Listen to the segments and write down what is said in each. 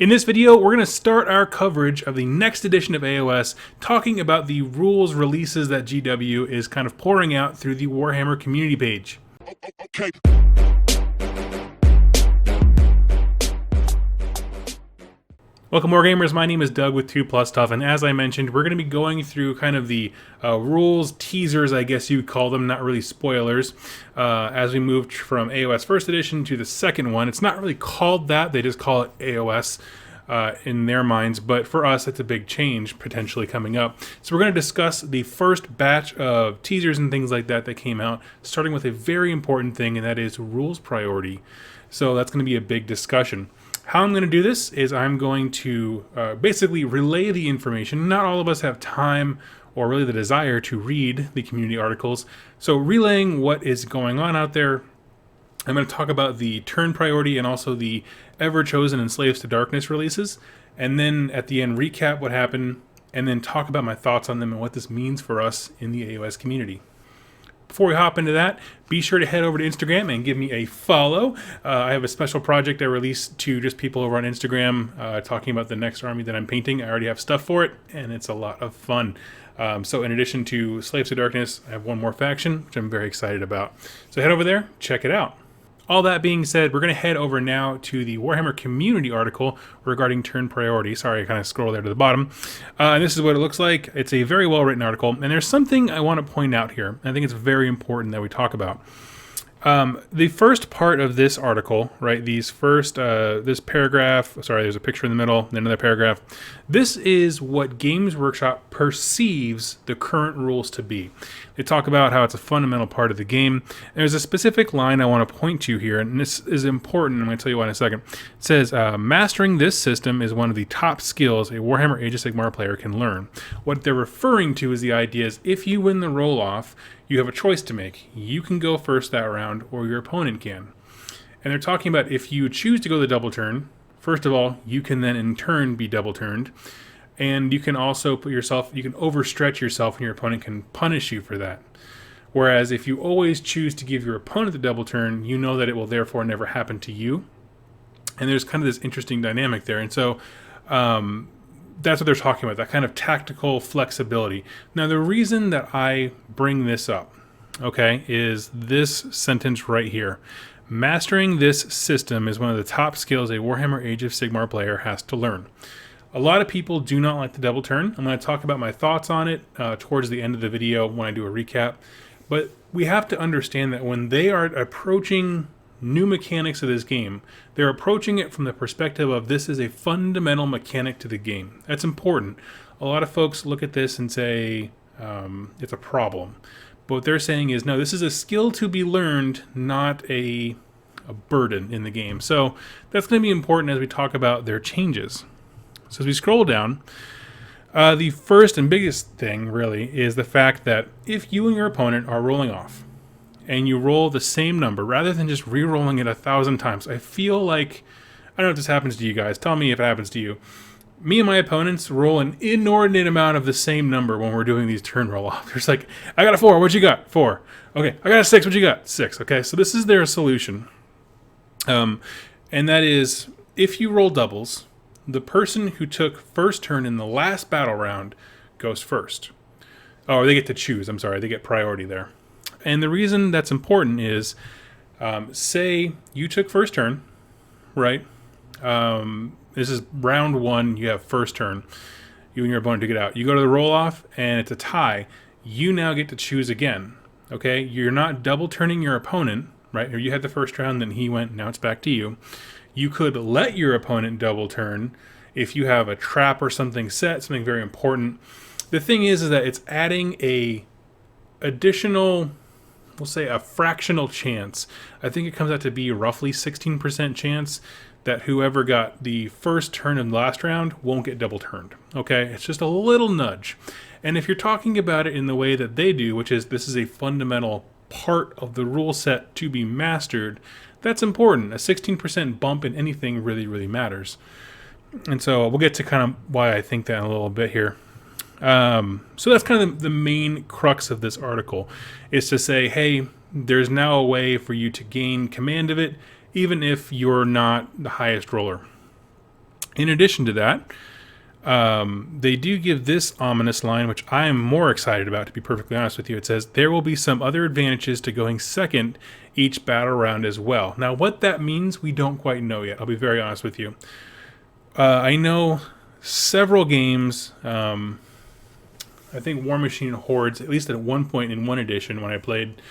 In this video, we're going to start our coverage of the next edition of AOS, talking about the rules releases that GW is kind of pouring out through the Warhammer community page. Okay. Welcome, Wargamers. My name is Doug with 2+ Stuff, and as I mentioned, we're going to be going through kind of the rules teasers, I guess you would call them, not really spoilers, as we moved from AOS First Edition to the second one. It's not really called that, they just call it AOS in their minds, but for us, it's a big change potentially coming up. So we're going to discuss the first batch of teasers and things like that that came out, starting with a very important thing, and that is rules priority. So that's going to be a big discussion. How I'm going to do this is I'm going to basically relay the information. Not all of us have time or really the desire to read the community articles. So relaying what is going on out there, I'm going to talk about the turn priority and also the Ever-Chosen and Slaves to Darkness releases. And then at the end, recap what happened and then talk about my thoughts on them and what this means for us in the AOS community. Before we hop into that, be sure to head over to Instagram and give me a follow. I have a special project I released to just people over on Instagram talking about the next army that I'm painting. I already have stuff for it, and it's a lot of fun. So in addition to Slaves to Darkness, I have one more faction, which I'm very excited about. So head over there, check it out. All that being said, we're going to head over now to the Warhammer community article regarding turn priority. Sorry, I kind of scrolled there to the bottom. And this is what it looks like. It's a very well-written article. And there's something I want to point out here. I think it's very important that we talk about. The first part of this article, right, this paragraph, sorry, there's a picture in the middle, then another paragraph. This is what Games Workshop perceives the current rules to be. They talk about how it's a fundamental part of the game. There's a specific line I want to point to here, and this is important. I'm going to tell you why in a second. It says, mastering this system is one of the top skills a Warhammer Age of Sigmar player can learn. What they're referring to is the idea is if you win the roll-off, you have a choice to make. You can go first that round, or your opponent can. And they're talking about if you choose to go the double turn, first of all, you can then in turn be double turned. And you can also you can overstretch yourself and your opponent can punish you for that. Whereas if you always choose to give your opponent the double turn, you know that it will therefore never happen to you. And there's kind of this interesting dynamic there. And so that's what they're talking about, that kind of tactical flexibility. Now, the reason that I bring this up, okay, is this sentence right here. Mastering this system is one of the top skills a Warhammer Age of Sigmar player has to learn. A lot of people do not like the double turn. I'm going to talk about my thoughts on it towards the end of the video when I do a recap. But we have to understand that when they are approaching new mechanics of this game, they're approaching it from the perspective of this is a fundamental mechanic to the game. That's important. A lot of folks look at this and say it's a problem. But what they're saying is, no, this is a skill to be learned, not a burden in the game. So that's going to be important as we talk about their changes. So as we scroll down, the first and biggest thing really is the fact that if you and your opponent are rolling off and you roll the same number rather than just re-rolling it 1,000 times, I feel like, I don't know if this happens to you guys, tell me if it happens to you. Me and my opponents roll an inordinate amount of the same number when we're doing these turn roll-offs. There's like, I got a 4, what you got? 4. Okay, I got a 6, what you got? 6. Okay, so this is their solution. And that is, if you roll doubles, the person who took first turn in the last battle round goes first. Oh, they get to choose, I'm sorry, they get priority there. And the reason that's important is, say you took first turn, right? This is round 1, you have first turn. You and your opponent took it out. You go to the roll-off, and it's a tie. You now get to choose again, okay? You're not double turning your opponent, right? Or you had the first round, then he went, now it's back to you. You could let your opponent double turn if you have a trap or something set, something very important. The thing is that it's adding a additional, we'll say a fractional chance. I think it comes out to be roughly 16% chance that whoever got the first turn in the last round won't get double turned. Okay, it's just a little nudge. And if you're talking about it in the way that they do, which is this is a fundamental part of the rule set to be mastered, that's important. A 16% bump in anything really, really matters. And so we'll get to kind of why I think that in a little bit here. So that's kind of the main crux of this article, is to say, hey, there's now a way for you to gain command of it, even if you're not the highest roller. In addition to that, they do give this ominous line, which I am more excited about, to be perfectly honest with you. It says, there will be some other advantages to going second each battle round as well. Now, what that means, we don't quite know yet. I'll be very honest with you. I know several games, I think War Machine Hordes, at least at one point in one edition when I played,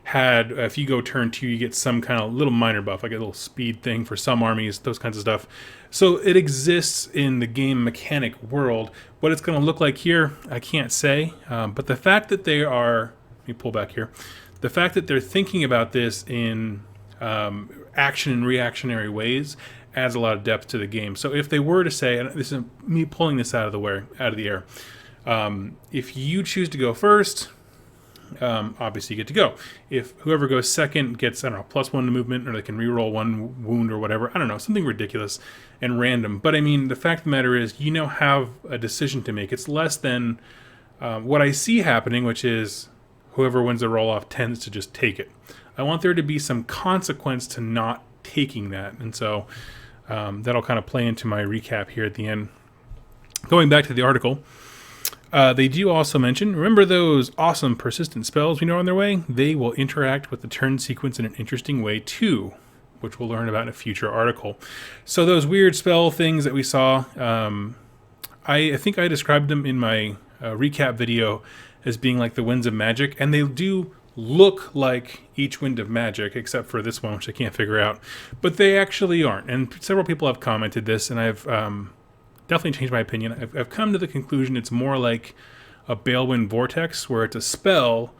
had, if you go turn 2, you get some kind of little minor buff, like a little speed thing for some armies, those kinds of stuff. So it exists in the game mechanic world. What it's going to look like here, I can't say. But the fact that they are, let me pull back here, the fact that they're thinking about this in action and reactionary ways adds a lot of depth to the game. So if they were to say, and this is me pulling this out of the air, if you choose to go first, obviously you get to go. If whoever goes second gets, I don't know, +1 to movement, or they can reroll 1 wound or whatever, I don't know, something ridiculous and random. But I mean, the fact of the matter is, you now have a decision to make. It's less than what I see happening, which is whoever wins the roll-off tends to just take it. I want there to be some consequence to not taking that, and so that'll kind of play into my recap here at the end. Going back to the article, they do also mention, remember those awesome persistent spells we know on their way? They will interact with the turn sequence in an interesting way too, which we'll learn about in a future article. So those weird spell things that we saw, I think I described them in my recap video as being like the winds of magic, and they do look like each wind of magic, except for this one, which I can't figure out. But they actually aren't, and several people have commented this, and I've definitely changed my opinion. I've come to the conclusion it's more like a Balewind Vortex, where it's a spell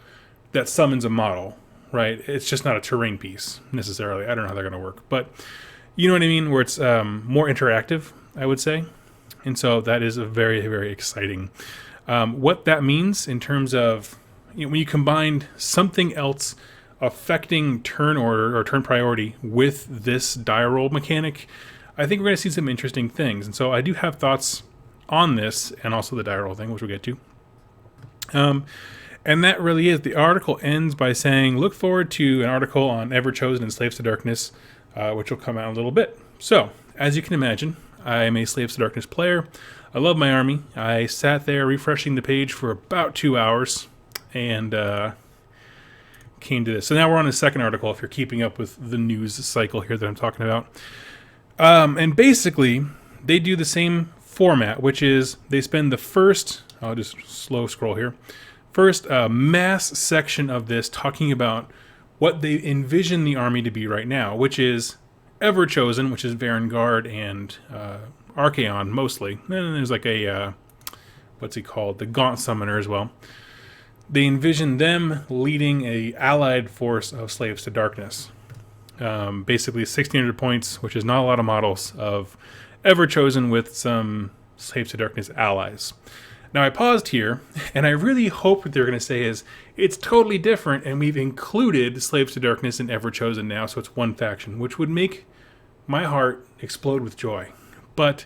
that summons a model, right? It's just not a terrain piece, necessarily. I don't know how they're going to work, but you know what I mean? Where it's more interactive, I would say. And so that is a very, very exciting. What that means in terms of, you know, when you combine something else affecting turn order or turn priority with this die roll mechanic, I think we're going to see some interesting things. And so I do have thoughts on this, and also the die roll thing, which we'll get to. And that really is, the article ends by saying, look forward to an article on Everchosen and Slaves to Darkness, which will come out in a little bit. So, as you can imagine, I am a Slaves to Darkness player. I love my army. I sat there refreshing the page for about 2 hours, and came to this. So now we're on the second article, if you're keeping up with the news cycle here that I'm talking about. And basically, they do the same format, which is they spend the first, I'll just slow scroll here, first mass section of this talking about what they envision the army to be right now, which is Everchosen, which is Varangard and Archaon mostly. And then there's like a, what's he called? The Gaunt Summoner as well. They envision them leading a allied force of Slaves to Darkness. Basically 1,600 points, which is not a lot of models, of Everchosen with some Slaves to Darkness allies. Now I paused here, and I really hope what they're going to say is, it's totally different, and we've included Slaves to Darkness in Everchosen now, so it's one faction, which would make my heart explode with joy. But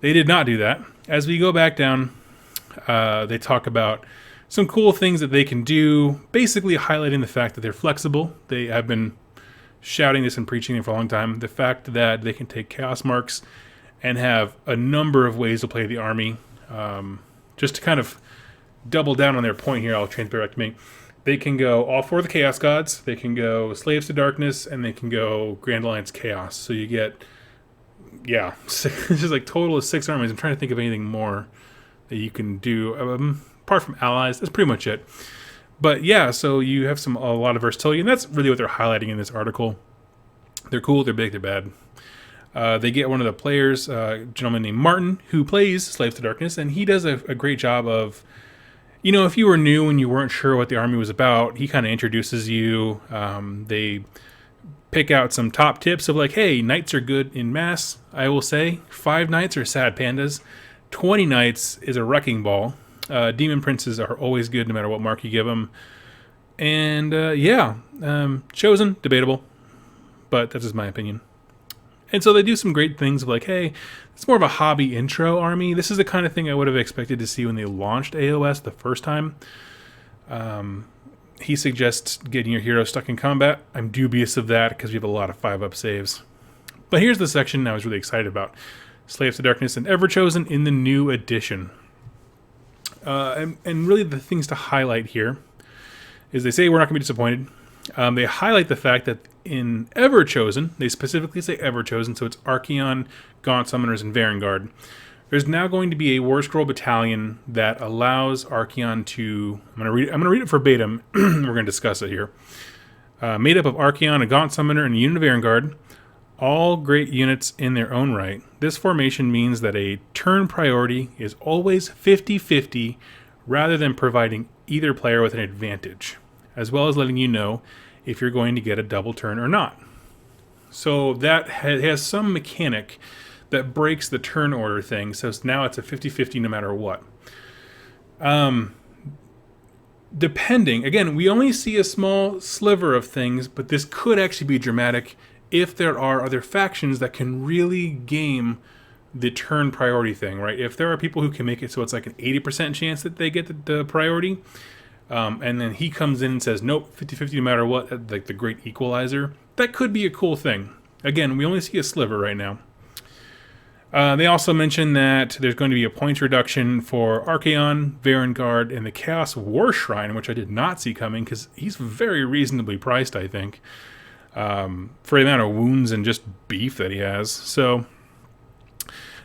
they did not do that. As we go back down, they talk about some cool things that they can do, basically highlighting the fact that they're flexible. They have been shouting this and preaching it for a long time. The fact that they can take Chaos Marks and have a number of ways to play the army. Just to kind of double down on their point here, I'll transfer back to me. They can go all 4 of the Chaos Gods, they can go Slaves to Darkness, and they can go Grand Alliance Chaos. So you get, yeah, this is like total of 6 armies. I'm trying to think of anything more that you can do. Apart from allies, that's pretty much it. But yeah, so you have a lot of versatility, and that's really what they're highlighting in this article. They're cool, they're big, they're bad. They get one of the players, a gentleman named Martin, who plays Slaves to Darkness, and he does a great job of, you know, if you were new and you weren't sure what the army was about, he kind of introduces you. They pick out some top tips of like, hey, knights are good in mass, I will say. 5 knights are sad pandas. 20 knights is a wrecking ball. Demon princes are always good no matter what mark you give them. And chosen, debatable, but that's just my opinion. And so they do some great things of like, hey, it's more of a hobby intro army. This is the kind of thing I would have expected to see when they launched AOS the first time. He suggests getting your hero stuck in combat. I'm dubious of that because we have a lot of 5-up saves. But here's the section I was really excited about. Slaves to Darkness, and Everchosen in the new edition. And really the things to highlight here is they say we're not going to be disappointed. They highlight the fact that in Everchosen, they specifically say Everchosen, so it's Archaon, Gaunt Summoners, and Varangard. There's now going to be a War Scroll battalion that allows Archaon to... I'm going to read it verbatim. We're going to discuss it here. Made up of Archaon, a Gaunt Summoner, and a unit of Varangard, all great units in their own right. This formation means that a turn priority is always 50-50 rather than providing either player with an advantage, as well as letting you know if you're going to get a double turn or not. So that has some mechanic that breaks the turn order thing, so now it's a 50-50 no matter what. Depending, again, we only see a small sliver of things, but this could actually be dramatic if there are other factions that can really game the turn priority thing, right? If there are people who can make it so it's like an 80% chance that they get the priority, and then he comes in and says, nope, 50-50 no matter what, like the great equalizer, that could be a cool thing. Again, we only see a sliver right now. They also mention that there's going to be a points reduction for Archaon, Varangard, and the Chaos War Shrine, which I did not see coming because he's very reasonably priced, I think, for the amount of wounds and just beef that he has. So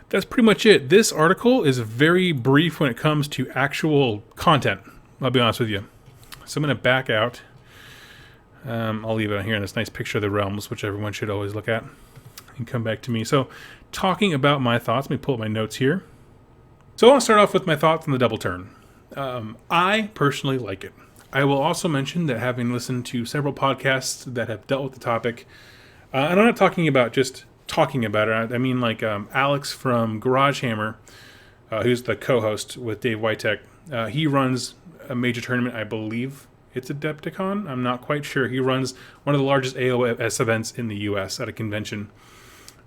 that's pretty much it. This article is very brief when it comes to actual content, I'll be honest with you. So I'm going to back out. I'll leave it on here in this nice picture of the realms, which everyone should always look at, and come back to me. So talking about my thoughts, let me pull up my notes here. So I'll start off with my thoughts on the double turn. I personally like it. I will also mention that having listened to several podcasts that have dealt with the topic, and I'm not talking about just talking about it, I mean like Alex from Garage Hammer, who's the co-host with Dave Witek. He runs a major tournament, I believe it's Adepticon, I'm not quite sure. He runs one of the largest AOS events in the US at a convention.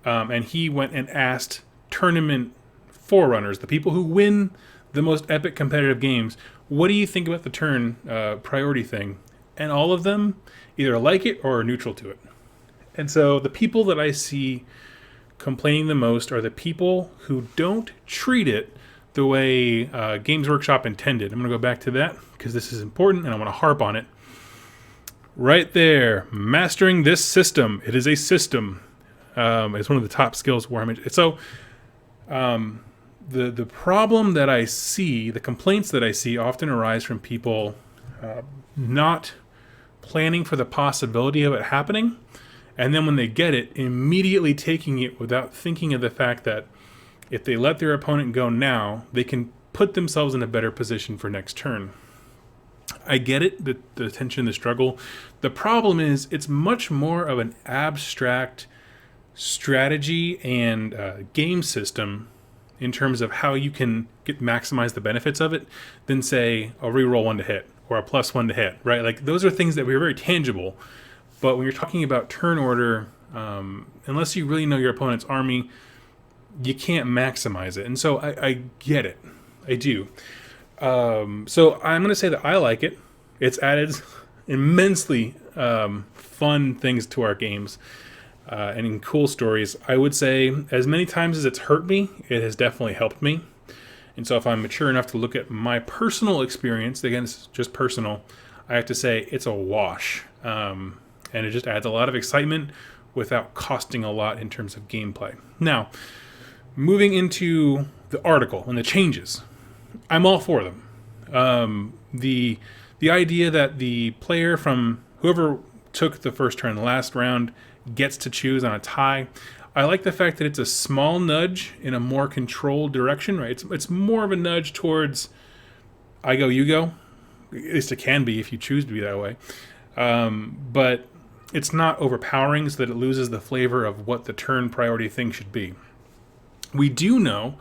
And he went and asked tournament forerunners, the people who win the most epic competitive games, what do you think about the turn priority thing? And all of them either like it or are neutral to it. And so the people that I see complaining the most are the people who don't treat it the way Games Workshop intended. I'm going to go back to that because this is important and I want to harp on it. Right there, mastering this system. It is a system. It's one of the top skills Warhammer. So the problem that I see, the complaints that I see often arise from people not planning for the possibility of it happening, and then when they get it, immediately taking it without thinking of the fact that if they let their opponent go now, they can put themselves in a better position for next turn. I get it, the tension, the struggle. The problem is it's much more of an abstract strategy and game system in terms of how you can maximize the benefits of it than, say, a reroll 1 to hit or a +1 to hit, right? Like, those are things that are very tangible. But when you're talking about turn order, unless you really know your opponent's army, you can't maximize it. And so I get it. I do. So I'm going to say that I like it. It's added immensely fun things to our games and cool stories. I would say as many times as it's hurt me, it has definitely helped me. And so if I'm mature enough to look at my personal experience, again, it's just personal, I have to say it's a wash. And it just adds a lot of excitement without costing a lot in terms of gameplay. Now, moving into the article and the changes, I'm all for them. The idea that the player from whoever took the first turn last round gets to choose on a tie. I like the fact that it's a small nudge in a more controlled direction, right? It's more of a nudge towards I go, you go. At least it can be if you choose to be that way. But it's not overpowering so that it loses the flavor of what the turn priority thing should be. We do know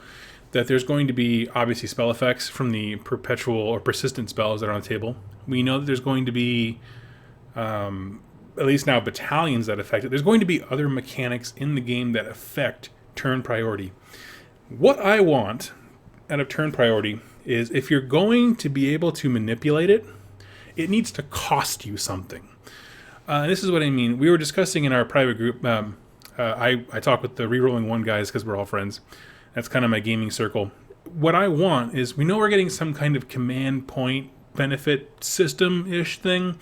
that there's going to be, obviously, spell effects from the perpetual or persistent spells that are on the table. We know that there's going to be, at least now, battalions that affect it. There's going to be other mechanics in the game that affect turn priority. What I want out of turn priority is if you're going to be able to manipulate it, it needs to cost you something. This is what I mean. We were discussing in our private group I talk with the Rerolling 1 guys because we're all friends. That's kind of my gaming circle. What I want is, we know we're getting some kind of command point benefit system-ish thing.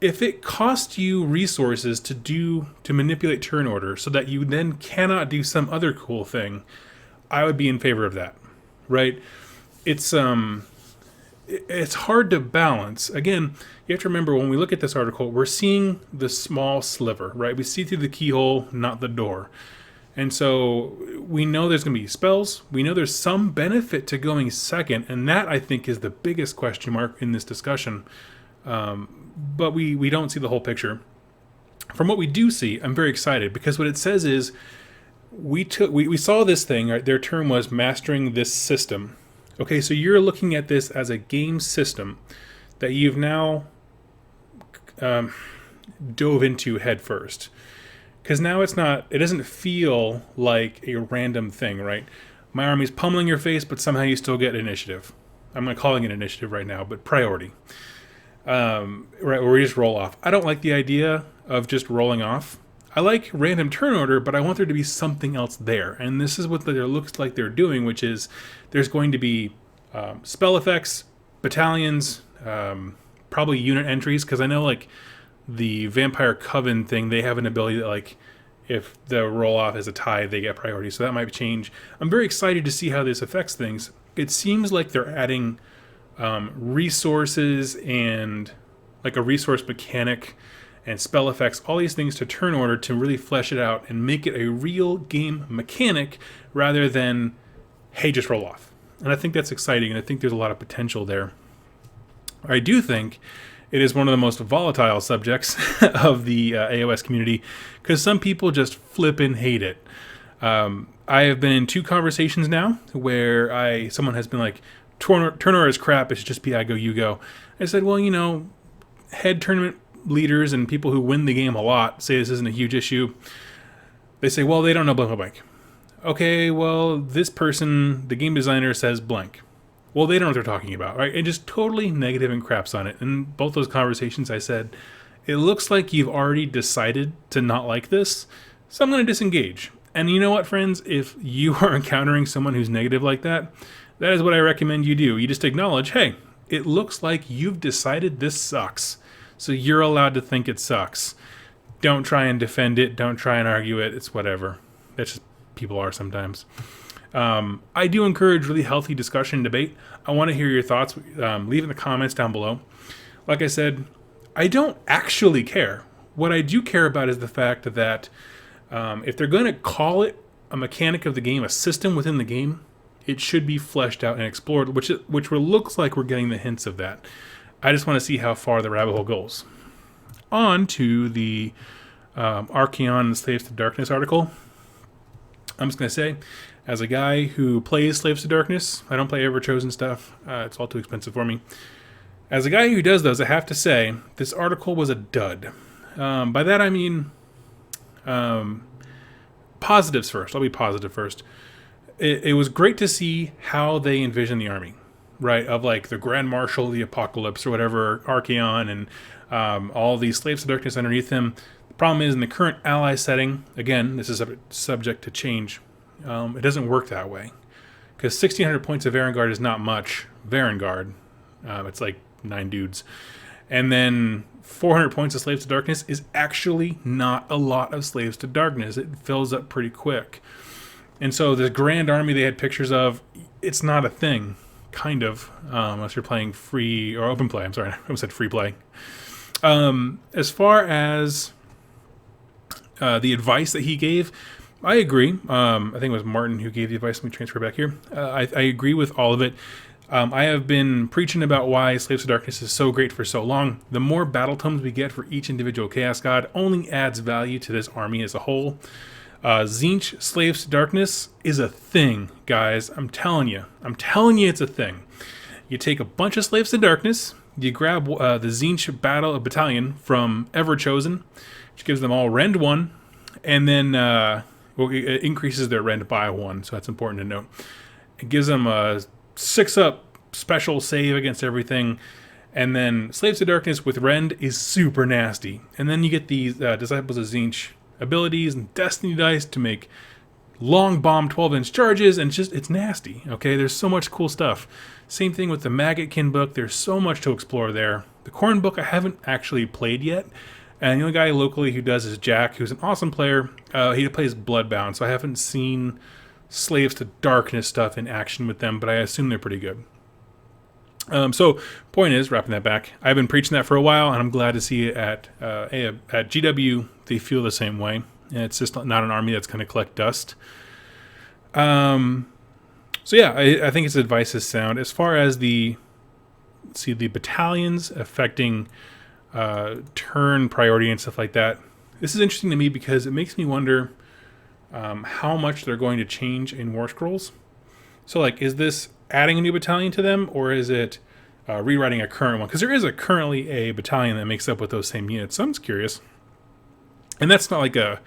If it costs you resources to manipulate turn order so that you then cannot do some other cool thing, I would be in favor of that, right? It's hard to balance. Again, you have to remember, when we look at this article, we're seeing the small sliver, right? We see through the keyhole, not the door. And so we know there's going to be spells. We know there's some benefit to going second, and that, I think, is the biggest question mark in this discussion. But we don't see the whole picture. From what we do see, I'm very excited, because what it says is we saw this thing, right? Their term was mastering this system. Okay, so you're looking at this as a game system that you've now dove into head first. Because now it doesn't feel like a random thing, right? My army's pummeling your face, but somehow you still get initiative. I'm not calling it initiative right now, but priority. Right, where we just roll off. I don't like the idea of just rolling off. I like random turn order, but I want there to be something else there. And this is what it looks like they're doing, which is there's going to be spell effects, battalions, probably unit entries, because I know, like, the Vampire Coven thing, they have an ability that, like, if the roll-off is a tie, they get priority, so that might change. I'm very excited to see how this affects things. It seems like they're adding resources and, like, a resource mechanic and spell effects, all these things to turn order to really flesh it out and make it a real game mechanic rather than, hey, just roll off. And I think that's exciting, and I think there's a lot of potential there. I do think it is one of the most volatile subjects of the AOS community, because some people just flippin' hate it. I have been in 2 conversations now where someone has been like, turn order is crap, it should just be I go, you go. I said, well, head tournament leaders and people who win the game a lot say this isn't a huge issue. They say, well, they don't know blank blank blank. Okay, well, this person, the game designer, says blank. Well, they don't know what they're talking about, right? And just totally negative and craps on it. In both those conversations, I said, it looks like you've already decided to not like this, so I'm going to disengage. And you know what, friends? If you are encountering someone who's negative like that, that is what I recommend you do. You just acknowledge, hey, it looks like you've decided this sucks, so you're allowed to think it sucks. Don't try and defend it. Don't try and argue it. It's whatever. That's just people are sometimes. I do encourage really healthy discussion and debate. I want to hear your thoughts. Leave in the comments down below. Like I said, I don't actually care. What I do care about is the fact that if they're going to call it a mechanic of the game, a system within the game, it should be fleshed out and explored, which looks like we're getting the hints of that. I just want to see how far the rabbit hole goes. On to the Archaon and Slaves to Darkness article. I'm just going to say, as a guy who plays Slaves to Darkness, I don't play Everchosen stuff. It's all too expensive for me. As a guy who does those, I have to say, this article was a dud. By that I mean positives first. I'll be positive first. It was great to see how they envision the army, right? Of like the Grand Marshal, the Apocalypse, or whatever, Archaon, and all these Slaves to Darkness underneath him. The problem is, in the current ally setting, again, this is subject to change. It doesn't work that way, because 1,600 points of Varangard is not much. Varangard, it's like 9 dudes, and then 400 points of Slaves to Darkness is actually not a lot of Slaves to Darkness. It fills up pretty quick, and so the Grand Army they had pictures of, it's not a thing, kind of, unless you're playing free or open play. I'm sorry, I almost said free play. As far as the advice that he gave, I agree. I think it was Martin who gave the advice. Let me transfer back here. I agree with all of it. I have been preaching about why Slaves to Darkness is so great for so long. The more battle tomes we get for each individual Chaos God only adds value to this army as a whole. Tzeentch Slaves to Darkness is a thing, guys. I'm telling you it's a thing. You take a bunch of Slaves to Darkness, you grab the Tzeentch Battalion from Everchosen, which gives them all Rend 1, and then it increases their Rend by 1, so that's important to note. It gives them a 6-up special save against everything, and then Slaves to Darkness with Rend is super nasty. And then you get these Disciples of Tzeentch abilities and destiny dice to make long bomb 12-inch charges, and it's nasty. Okay, there's so much cool stuff. Same thing with the Maggotkin book. There's so much to explore there. The Khorne book I haven't actually played yet, and the only guy locally who does is Jack, who's an awesome player. He plays Bloodbound, so I haven't seen Slaves to Darkness stuff in action with them, but I assume they're pretty good. So, point is, wrapping that back, I've been preaching that for a while, and I'm glad to see it at GW. They feel the same way, and it's just not an army that's going to collect dust. So yeah, I think his advice is sound. As far as the battalions affecting turn priority and stuff like that, this is interesting to me because it makes me wonder how much they're going to change in War Scrolls. So, like, is this adding a new battalion to them, or is it rewriting a current one? Because there is currently a battalion that makes up with those same units. So I'm just curious. And that's not like a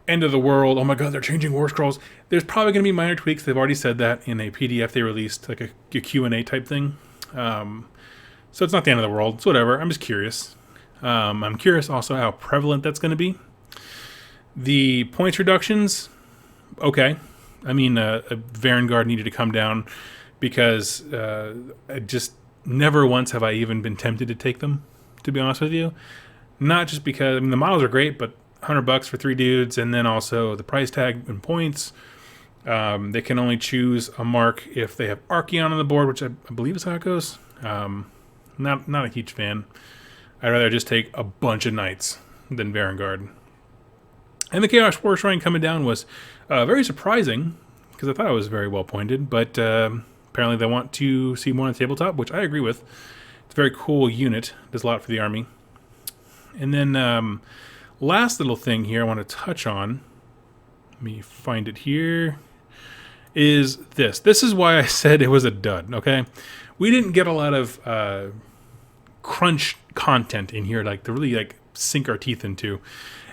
end of the world, oh my god, they're changing War Scrolls. There's probably going to be minor tweaks. They've already said that in a PDF they released, like a Q&A type thing. So it's not the end of the world. It's whatever. I'm just curious. I'm curious also how prevalent that's going to be. The points reductions, okay. I mean, Varangard needed to come down because I just never once have I even been tempted to take them, to be honest with you. Not just because, I mean, the models are great, but $100 for 3 dudes, and then also the price tag and points. They can only choose a mark if they have Archaon on the board, which I believe is how it goes. Not a huge fan. I'd rather just take a bunch of knights than Varangard. And the Chaos War Shrine coming down was very surprising, because I thought it was very well pointed, but apparently they want to see more on the tabletop, which I agree with. It's a very cool unit. Does a lot for the army. And then last little thing here I want to touch on, let me find it here, is this. This is why I said it was a dud, okay? We didn't get a lot of crunch content in here, like to really like sink our teeth into.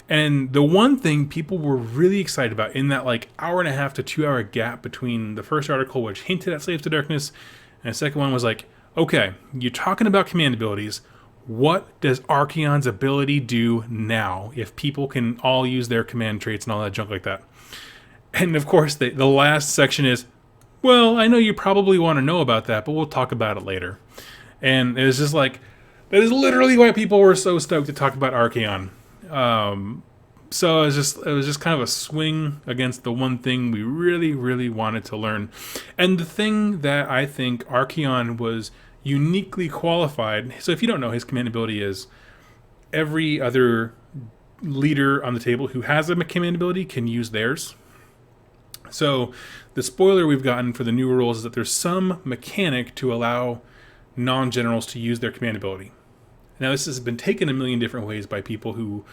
And the one thing people were really excited about in that like hour and a half to 2 hour gap between the first article, which hinted at Slaves to Darkness, and the second one was like, okay, you're talking about command abilities. What does Archaon's ability do now if people can all use their command traits and all that junk like that? And of course, the last section is, well, I know you probably want to know about that, but we'll talk about it later. And it was just like, that is literally why people were so stoked to talk about Archaon. So it was just kind of a swing against the one thing we really, really wanted to learn. And the thing that I think Archaon was uniquely qualified, so if you don't know, his command ability is every other leader on the table who has a command ability can use theirs. So the spoiler we've gotten for the new rules is that there's some mechanic to allow non-generals to use their command ability. Now this has been taken a million different ways by people who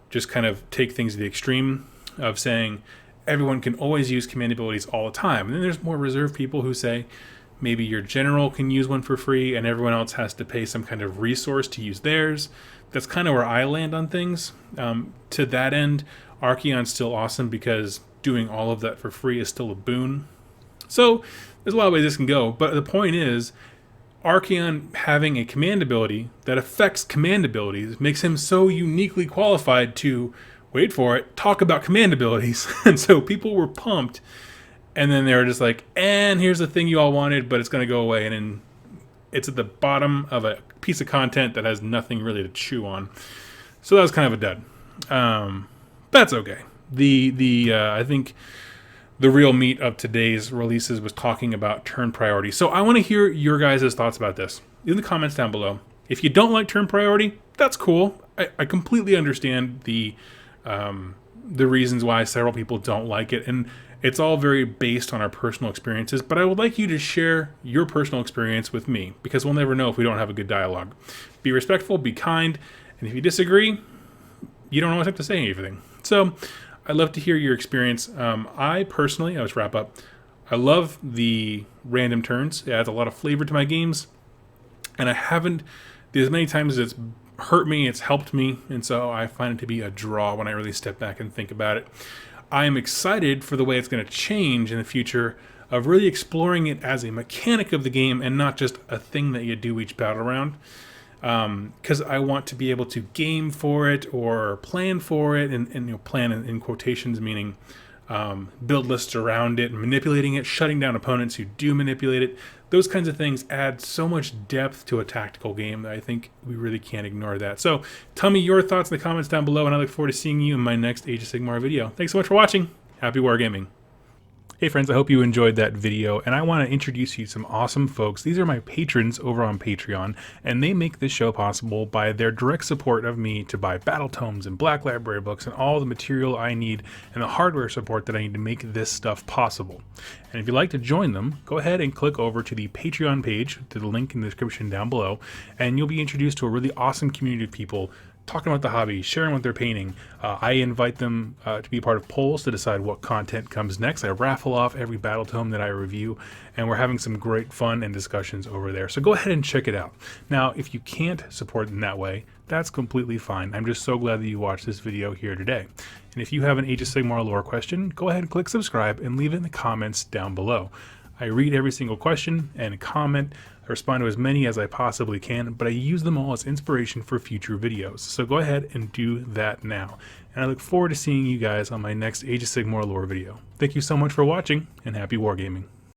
just kind of take things to the extreme of saying everyone can always use command abilities all the time. And then there's more reserved people who say maybe your general can use one for free and everyone else has to pay some kind of resource to use theirs. That's kind of where I land on things. To that end, Archaon's still awesome because doing all of that for free is still a boon. So there's a lot of ways this can go, but the point is, Archaon having a command ability that affects command abilities makes him so uniquely qualified to, wait for it, talk about command abilities. And so people were pumped, and then they were just like, and here's the thing you all wanted, but it's going to go away, and then it's at the bottom of a piece of content that has nothing really to chew on. So that was kind of a dud. That's okay. I think the real meat of today's releases was talking about turn priority. So I want to hear your guys' thoughts about this in the comments down below. If you don't like turn priority, that's cool. I completely understand the reasons why several people don't like it, and it's all very based on our personal experiences, but I would like you to share your personal experience with me, because we'll never know if we don't have a good dialogue. Be respectful, be kind, and if you disagree, you don't always have to say anything. So I'd love to hear your experience. I personally, let's wrap up, I love the random turns. It adds a lot of flavor to my games, and I haven't, as many times as it's hurt me, it's helped me, and so I find it to be a draw when I really step back and think about it. I am excited for the way it's going to change in the future of really exploring it as a mechanic of the game and not just a thing that you do each battle round. because I want to be able to game for it or plan for it, and plan in quotations, meaning build lists around it, manipulating it, shutting down opponents who do manipulate it. Those kinds of things add so much depth to a tactical game that I think we really can't ignore that. So tell me your thoughts in the comments down below, and I look forward to seeing you in my next Age of Sigmar video. Thanks so much for watching. Happy wargaming. Hey friends, I hope you enjoyed that video, and I want to introduce you to some awesome folks. These are my patrons over on Patreon, and they make this show possible by their direct support of me to buy battle tomes and Black Library books and all the material I need and the hardware support that I need to make this stuff possible. And if you'd like to join them, go ahead and click over to the Patreon page, to the link in the description down below, and you'll be introduced to a really awesome community of people talking about the hobby, sharing what they're painting. I invite them to be part of polls to decide what content comes next. I raffle off every battle tome that I review, and we're having some great fun and discussions over there. So go ahead and check it out. Now, if you can't support in that way, that's completely fine. I'm just so glad that you watched this video here today. And if you have an Age of Sigmar lore question, go ahead and click subscribe and leave it in the comments down below. I read every single question and comment. I respond to as many as I possibly can, but I use them all as inspiration for future videos. So go ahead and do that now. And I look forward to seeing you guys on my next Age of Sigmar lore video. Thank you so much for watching, and happy wargaming.